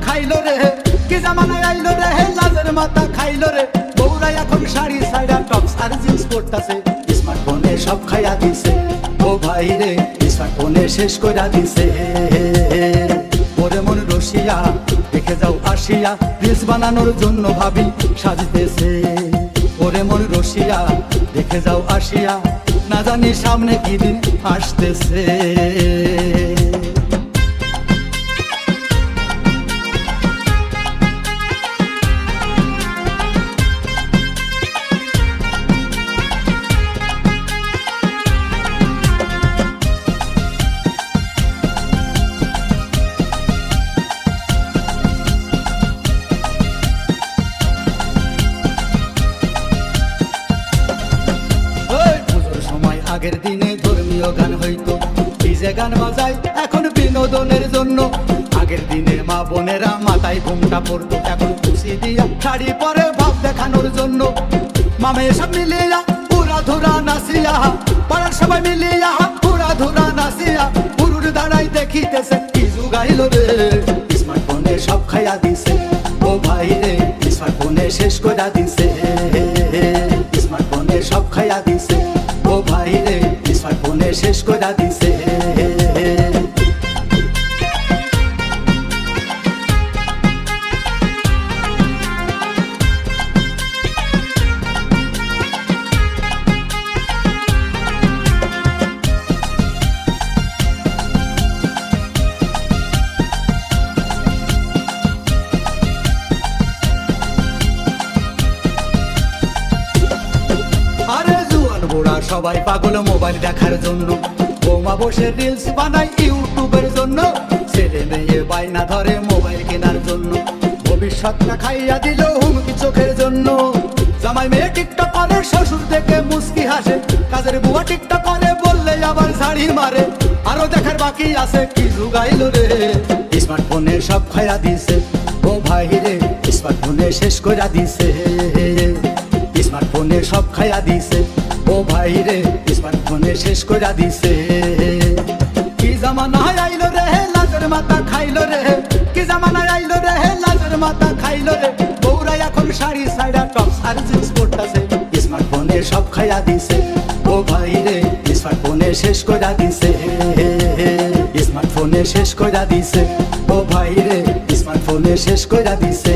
খাইলো রে, কি জামানায় আইলো রে, লাজের মাথা খাইলো রে। বউরা এখন শাড়ি সাইডা টপস আর জিন্স পরতাছে, স্মার্টফোনে সব খাইয়া দিছে। ও ভাই রে, স্মার্টফোনে শেষ কইরা দিছে। ওরে মন রসিয়া দেখে যাও আসিয়া, রিলস বানানোর জন্য ভাবি সাজতেছে। ওরে মন রসিয়া দেখে যাও আসিয়া, না জানি সামনে কি দিন আসতেছে। আগের দিনে ধর্মীয় গান হইতো, ডিজে গান বাজায় এখন বিনোদনের জন্য। আগের দিনে মা বোনেরা মাথায় ঘুমটা পড়তো, এখন খুশি দিয়া শাড়ি পরে ভাব দেখানোর জন্য। মামে সব মিলিয়া পুরা ধুরা নাসিয়া, পাড়ার সবাই মিলিয়া পুরা ধুরা নাসিয়া, পুরুর দাঁড়াই দেখিতেছে কি যুগাইলো রে, স্মার্টফোনে সব খাইয়া দিছে। ও ভাই রে, স্মার্টফোনে শেষ কইরা দিছে। স্মার্টফোনে সব খাইয়া দিছে। ও ভাই রে, স্মার্টফোনে শেষ কইরা দিছে। সবাই পাগল মোবাইল দেখার জন্য, বৌমা বসে রিলস বানায় ইউটিউবের জন্য। ছেলে মেয়ে বায়না ধরে মোবাইল কেনার জন্য, ভবিষ্যৎটা খাইয়া দিল হুমকি চোখের জন্য। জামাই মেয়ে টিকটক করে, শ্বশুর দেখে মুস্কি হাসে, কাজের বুয়া টিকটক করে বললে আবার ঝাড়ি মারে। আরো দেখার বাকি আছে কি যুগাইলো রে, স্মার্টফোনে সব খাইয়া দিছে। ও ভাই রে, স্মার্টফোনে শেষ কইরা দিছে। স্মার্টফোনে সব খাইয়া দিছে। ও ভাই রে, স্মার্টফোনে শেষ কইরা দিছে। কি জামানায় আইলো রে, লাজের মাথা খাইলো রে, কি জামানায় আইলো রে, লাজের মাথা খাইলো রে। বউরা এখন শাড়ি সাইডা টপস আর জিন্স পরতাছে, স্মার্টফোনে সব খাইয়া দিছে। ও ভাই রে, স্মার্টফোনে শেষ কইরা দিছে। স্মার্টফোনে শেষ কইরা দিছে। ও ভাই রে, স্মার্টফোনে শেষ কইরা দিছে।